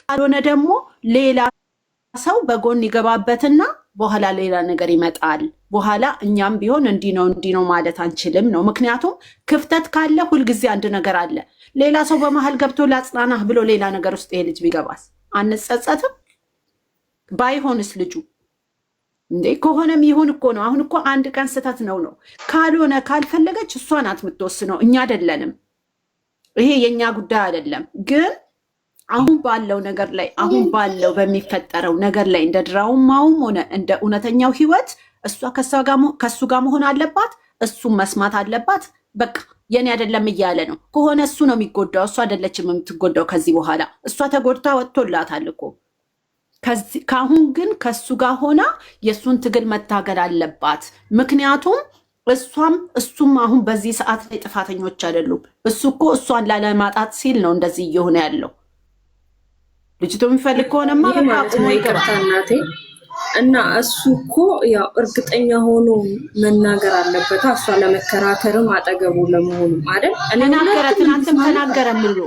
ካልሆነ ደግሞ ሌላ ሰው በጎን ይገባበትና በኋላ ሌላ ነገር ይመጣል። በኋላ እኛም ቢሆን እንዲህ ነው ማለት አንችልም ነው። ምክንያቱም ክፍተት ካለ ሁልጊዜ አንድ ነገር አለ። ሌላ ሰው በመሀል ገብቶ ላጽናናህ ብሎ ሌላ ነገር ውስጥ ይሄ ልጅ ቢገባስ አንጸጸትም? ባይሆንስ ልጁ እንዴ ከሆነም ይሁን እኮ ነው። አሁን እኮ አንድ ቀን ስህተት ነው። ካልሆነ ካልፈለገች እሷ ናት የምትወስነው፣ እኛ አይደለንም። ይሄ የእኛ ጉዳይ አይደለም። ግን አሁን ባለው ነገር ላይ አሁን ባለው በሚፈጠረው ነገር ላይ እንደ ድራማውም ሆነ እንደ እውነተኛው ህይወት እሷ ከሱ ጋር መሆን አለባት፣ እሱም መስማት አለባት። በቃ የኔ አይደለም እያለ ነው ከሆነ እሱ ነው የሚጎዳው፣ እሷ አይደለችም የምትጎዳው። ከዚህ በኋላ እሷ ተጎድታ ወጥቶላታል እኮ። ከአሁን ግን ከሱ ጋር ሆና የእሱን ትግል መታገል አለባት። ምክንያቱም እሱም አሁን በዚህ ሰዓት ላይ ጥፋተኞች አይደሉም። እሱ እኮ እሷን ላለማጣት ሲል ነው እንደዚህ እየሆነ ያለው። ልጅቱ የሚፈልግ ከሆነማ ይቀርታናቴ እና እሱ እኮ ያው እርግጠኛ ሆኖ መናገር አለበት። እሷ ለመከራከርም አጠገቡ ለመሆኑ አይደል? ተናገረ፣ ትናንትም ተናገረ ብሎ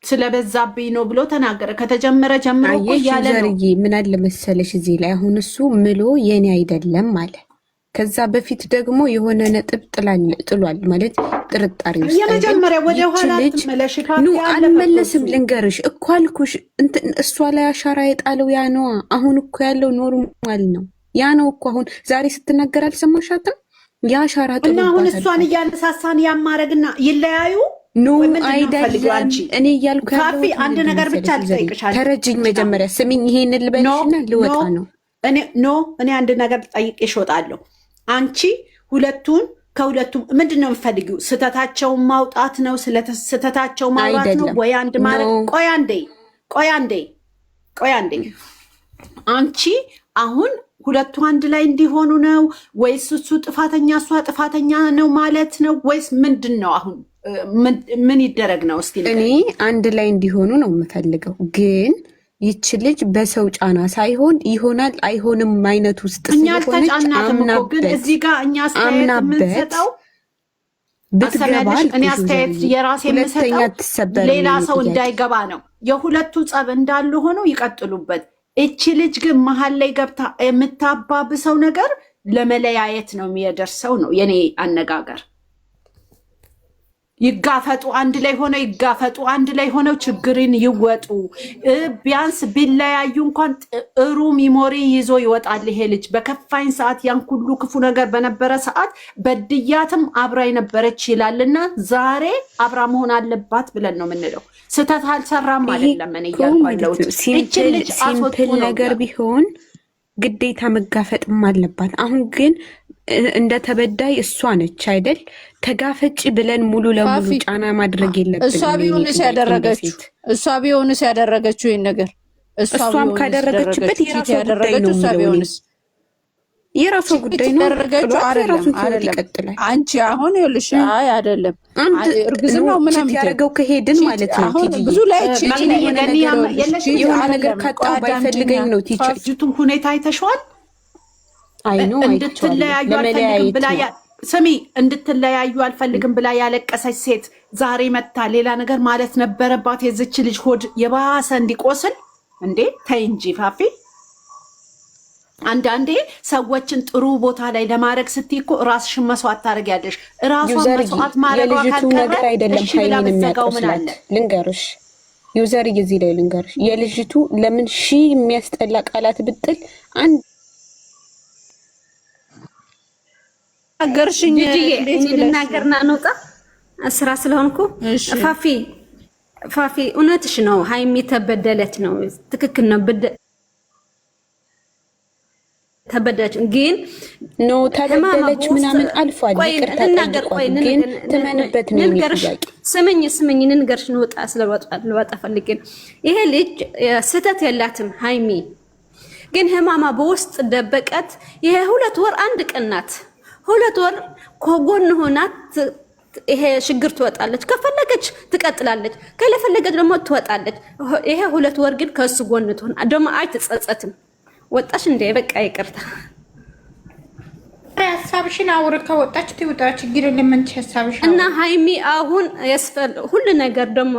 ስለበዛብኝ ነው ብሎ ተናገረ። ከተጀመረ ጀምሮ እኮ ያለ ነው። ምን አለ መሰለሽ እዚህ ላይ አሁን እሱ ምሎ የኔ አይደለም አለ። ከዛ በፊት ደግሞ የሆነ ነጥብ ጥሏል ማለት ጥርጣሬ ውስጥ የመጀመሪያ ወደ ኋላ ተመለሽ። አልመለስም ልንገርሽ እኮ አልኩሽ። እሷ ላይ አሻራ የጣለው ያ ነዋ። አሁን እኮ ያለው ኖርማል ነው። ያ ነው እኮ አሁን ዛሬ ስትናገር አልሰማሻትም? ያ አሻራ ጥሏል እና አሁን እሷን እያነሳሳን ያማረግና ይለያዩ ኖ አይደለም። እኔ እያልኩ ካፊ አንድ ነገር ብቻ ልጠይቅሻለሁ። ተረጅኝ መጀመሪያ ስሚኝ። ይሄንን ልበልሽና ልወጣ ነው። እኔ አንድ ነገር ጠይቄሽ እወጣለሁ። አንቺ ከሁለቱም ምንድን ነው የምትፈልጊው? ስህተታቸውን ማውጣት ነው? ስህተታቸው ማውራት ነው ወይ አንድ ማለት? ቆይ አንዴ አንቺ አሁን ሁለቱ አንድ ላይ እንዲሆኑ ነው ወይስ እሱ ጥፋተኛ እሷ ጥፋተኛ ነው ማለት ነው ወይስ ምንድን ነው? አሁን ምን ይደረግ ነው? እስቲ እኔ አንድ ላይ እንዲሆኑ ነው የምፈልገው ግን ይች ልጅ በሰው ጫና ሳይሆን ይሆናል አይሆንም አይነት ውስጥ ስለሆነች ግን እዚህ ጋር እኛ አስተያየት የምንሰጠው እኔ አስተያየት የራሴ የምሰጠው ሌላ ሰው እንዳይገባ ነው። የሁለቱ ጸብ እንዳሉ ሆነው ይቀጥሉበት። እቺ ልጅ ግን መሀል ላይ ገብታ የምታባብሰው ነገር ለመለያየት ነው የሚያደርሰው ነው የኔ አነጋገር። ይጋፈጡ፣ አንድ ላይ ሆነው ይጋፈጡ፣ አንድ ላይ ሆነው ችግርን ይወጡ። ቢያንስ ቢለያዩ እንኳን ጥሩ ሚሞሪ ይዞ ይወጣል ይሄ ልጅ። በከፋኝ ሰዓት ያን ሁሉ ክፉ ነገር በነበረ ሰዓት በድያትም አብራ የነበረች ይላልና ዛሬ አብራ መሆን አለባት ብለን ነው የምንለው። ስህተት አልሰራም አይደለም። እኔ እያልኳለሁ ሲምፕል ነገር ቢሆን ግዴታ መጋፈጥም አለባት። አሁን ግን እንደ ተበዳይ እሷ ነች አይደል? ተጋፈጭ ብለን ሙሉ ለሙሉ ጫና ማድረግ የለብንም። እሷ ቢሆንስ ያደረገችው ይሄን ነገር እሷም ካደረገችበት የራሷ ጉዳይ ነው የሚሆንስ የራሷ ጉዳይ ነው። አይደለም አንቺ አሁን ይኸውልሽ፣ አይ አይደለም እርግዝናው ምናምን ያደረገው ከሄድን ማለት ነው። ብዙ ላይ የሆነ ነገር ካጣ ባይፈልገኝ ነው ቲቸር ሁኔታ አይተሽዋል። እንድትለያዩ አልፈልግም ብላ ስሚ፣ እንድትለያዩ አልፈልግም ብላ ያለቀሰች ሴት ዛሬ መታ ሌላ ነገር ማለት ነበረባት። የዝች ልጅ ሆድ የባሰ እንዲቆስል እንዴ! ተይ እንጂ ፋፊ። አንዳንዴ ሰዎችን ጥሩ ቦታ ላይ ለማድረግ ስትይ እኮ ራስሽን መስዋዕት ታደርጊያለሽ። ራሷን መስዋዕት ማድረግ ነገር አይደለም። ኃይልን የሚያቆስላት ልንገርሽ፣ ዩዘር እዚህ ላይ ልንገርሽ፣ የልጅቱ ለምን የሚያስጠላ ቃላት ብጥል አንድ አገርሽኝ ልናገርና እንውጣ ስራ ስለሆንኩ። ፋፊ እውነትሽ ነው። ሀይሚ ተበደለች ነው፣ ትክክል ነው። ተበደለች ግን ነው ተበደለች ምናምን አልፏል። ይቅርታ ግን ተመንበት ነው የሚያቂ። ስምኝ ንንገርሽ እንውጣ ስለወጣ ፈልገን። ይሄ ልጅ ስህተት የላትም ሀይሚ፣ ግን ህማማ በውስጥ ደበቀት። ይሄ 2 ወር 1 ቀን ናት። 2 ወር ከጎን ሆናት ይሄ ችግር ትወጣለች። ከፈለገች ትቀጥላለች፣ ከለፈለገች ደግሞ ትወጣለች። ይሄ 2 ወር ግን ከሱ ጎን ትሆን ደግሞ አይትጸጸትም። ወጣሽ እንደ በቃ ይቅርታ ሀሳብሽን አውር ከወጣች ትውጣ ችግር የለም። አንቺ ሀሳብሽ እና ሃይሚ አሁን ሁሉ ነገር ደግሞ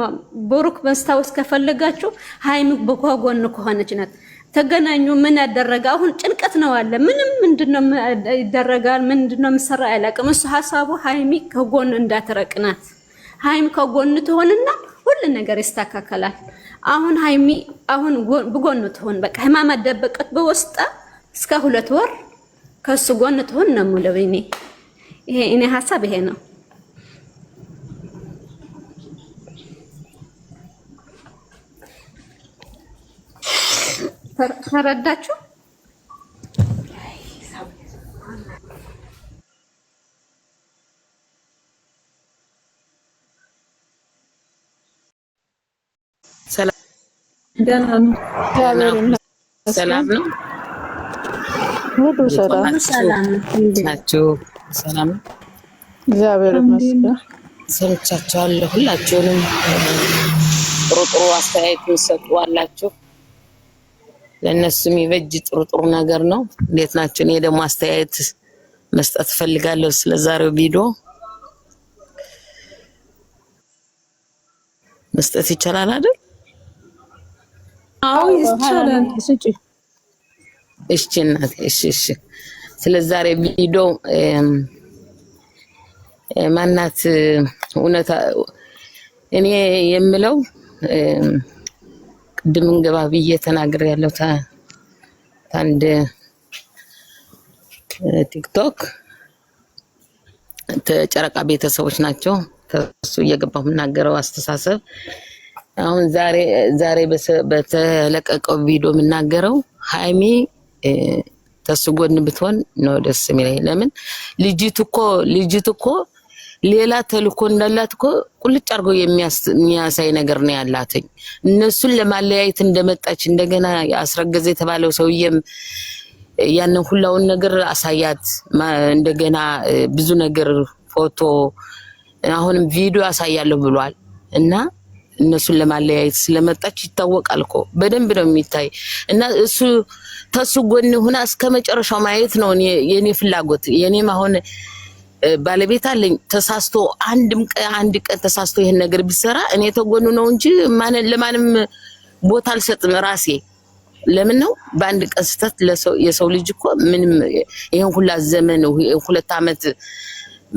ብሩክ መስታወስ ከፈለጋችሁ ሃይሚ በጓጎን ከሆነች ናት። ተገናኙ። ምን ያደረገ አሁን ጭንቀት ነው አለ። ምንድነው ይደረጋል? ምንድነው ምሰራ አይላቅም። እሱ ሐሳቡ ሃይሚ ከጎን እንዳትረቅናት። ሃይሚ ከጎን ትሆንና ሁሉ ነገር ይስተካከላል። አሁን ሃይሚ አሁን በጎን ትሆን በቃ ህማማ ደበቀት በውስጣ እስከ 2 ወር ከሱ ጎን ትሆን ነው የምለው እኔ ሐሳብ ይሄ ነው። ተረዳችሁ? ሰላም ነው። ሁሉ ሰላም ናችሁ? ሰላም እግዚአብሔር ይመስገን። ሰምቻችኋለሁ። ሁላችሁንም ጥሩ ጥሩ አስተያየት የሚሰጡ አላችሁ። ለነሱ የሚበጅ ጥሩ ነገር ነው። እንዴት ናችሁ? እኔ ደግሞ አስተያየት መስጠት ፈልጋለሁ ስለዛሬው ቪዲዮ። መስጠት ይቻላል አይደል? አዎ ይቻላል። እሺ እናቴ፣ እሺ። ስለዛሬ ቪዲዮ ማናት እውነታ እኔ የምለው ቅድም እንገባ ብዬ ተናግሬያለሁ። አንድ ቲክቶክ ተጨረቃ ቤተሰቦች ናቸው። ተሱ እየገባሁ የምናገረው አስተሳሰብ አሁን ዛሬ በተለቀቀው ቪዲዮ የምናገረው ሃይሚ ተሱ ጎን ብትሆን ነው ደስ የሚለኝ። ለምን ልጅቱ እኮ ሌላ ተልኮ እንዳላት እኮ ቁልጭ አርጎ የሚያሳይ ነገር ነው ያላትኝ። እነሱን ለማለያየት እንደመጣች እንደገና ያስረገዘ የተባለው ሰውዬም ያንን ሁላውን ነገር አሳያት። እንደገና ብዙ ነገር ፎቶ አሁንም ቪዲዮ አሳያለሁ ብሏል እና እነሱን ለማለያየት ስለመጣች ይታወቃል እኮ በደንብ ነው የሚታይ። እና እሱ ተሱ ጎን ሆና እስከመጨረሻው ማየት ነው የኔ ፍላጎት። የኔም አሁን ባለቤት አለኝ። ተሳስቶ አንድ ቀን ተሳስቶ ይሄን ነገር ቢሰራ እኔ ተጎኑ ነው እንጂ ለማንም ቦታ አልሰጥም ራሴ። ለምን ነው በአንድ ቀን ስተት የሰው ልጅ እኮ ምንም ይሄን ሁላ ዘመን 2 አመት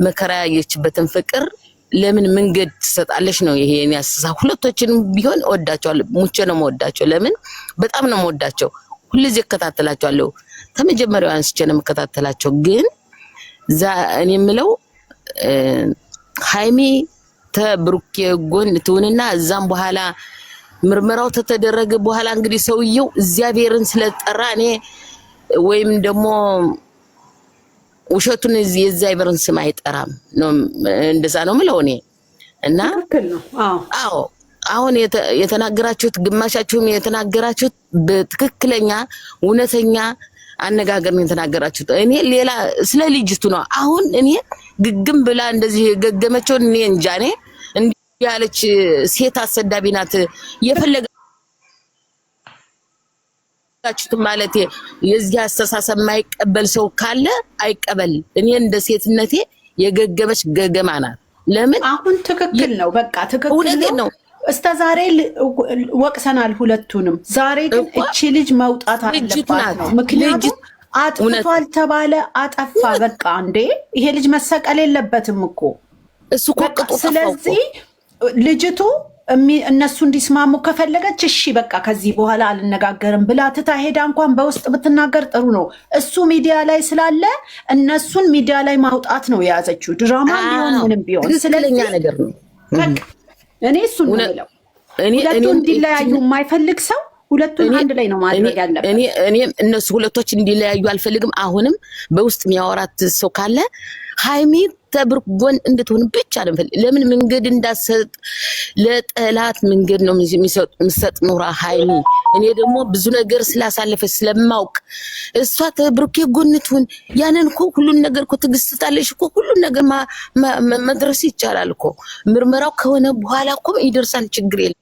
መከራ ያየችበትን ፍቅር ለምን መንገድ ትሰጣለሽ ነው ይሄ የኔ አስተሳሰብ። ሁለቶችንም ቢሆን እወዳቸዋለሁ፣ ሙቼ ነው የምወዳቸው። ለምን በጣም ነው የምወዳቸው። ሁልጊዜ እከታተላቸዋለሁ። ከመጀመሪያው አንስቼ ነው የምከታተላቸው። ግን እኔ የምለው ሃይሚ ተብሩክ ጎን ትውንና እዛም በኋላ ምርመራው ተደረገ በኋላ እንግዲህ ሰውየው እግዚአብሔርን ስለጠራ እኔ ወይም ደግሞ ውሸቱን የእግዚአብሔርን ስም አይጠራም ነው እንደዛ ነው የምለው እኔ። እና አዎ አሁን የተናገራችሁት ግማሻችሁም የተናገራችሁት በትክክለኛ እውነተኛ አነጋገር ነው የተናገራችሁት። እኔ ሌላ ስለ ልጅቱ ነው አሁን እኔ ግግም ብላ እንደዚህ ገገመችው። እኔ እንጃ እኔ እንዲህ ያለች ሴት አሰዳቢ ናት። የፈለጋችሁት ማለት የዚህ አስተሳሰብ የማይቀበል ሰው ካለ አይቀበል። እኔ እንደ ሴትነቴ የገገመች ገገማ ናት። ለምን አሁን ትክክል ነው። በቃ ትክክል ነው። እስከ ዛሬ ወቅሰናል ሁለቱንም። ዛሬ ግን እቺ ልጅ መውጣት አለባት ነው። ምክንያቱም አጥፍቷል ተባለ አጠፋ። በቃ እንዴ ይሄ ልጅ መሰቀል የለበትም እኮ እሱ ቆቅጦ። ስለዚህ ልጅቱ እነሱ እንዲስማሙ ከፈለገች እሺ በቃ ከዚህ በኋላ አልነጋገርም ብላ ትታ ሄዳ እንኳን በውስጥ ብትናገር ጥሩ ነው። እሱ ሚዲያ ላይ ስላለ እነሱን ሚዲያ ላይ ማውጣት ነው የያዘችው። ድራማ ቢሆን ምንም ቢሆን ስለኛ ነገር ነው። እኔ እሱን ነው የምለው። ሁለቱ እንዲለያዩ የማይፈልግ ሰው ሁለቱን አንድ ላይ ነው ማድረግ ያለበት። እኔ እነሱ ሁለቶች እንዲለያዩ አልፈልግም። አሁንም በውስጥ የሚያወራት ሰው ካለ ሃይሚ ተብሩክ ጎን እንድትሆን ብቻ ነው የምፈልግ። ለምን መንገድ እንዳሰጥ ለጠላት መንገድ ነው የሚሰጥ ኑራ ሃይሚ። እኔ ደግሞ ብዙ ነገር ስላሳለፈች ስለማውቅ እሷ ተብሩክ ጎን ትሁን። ያንን እኮ ሁሉን ነገር እኮ ትግስታለሽ እኮ ሁሉን ነገር መድረስ ይቻላል እኮ። ምርመራው ከሆነ በኋላ እኮ ይደርሳል፣ ችግር የለም።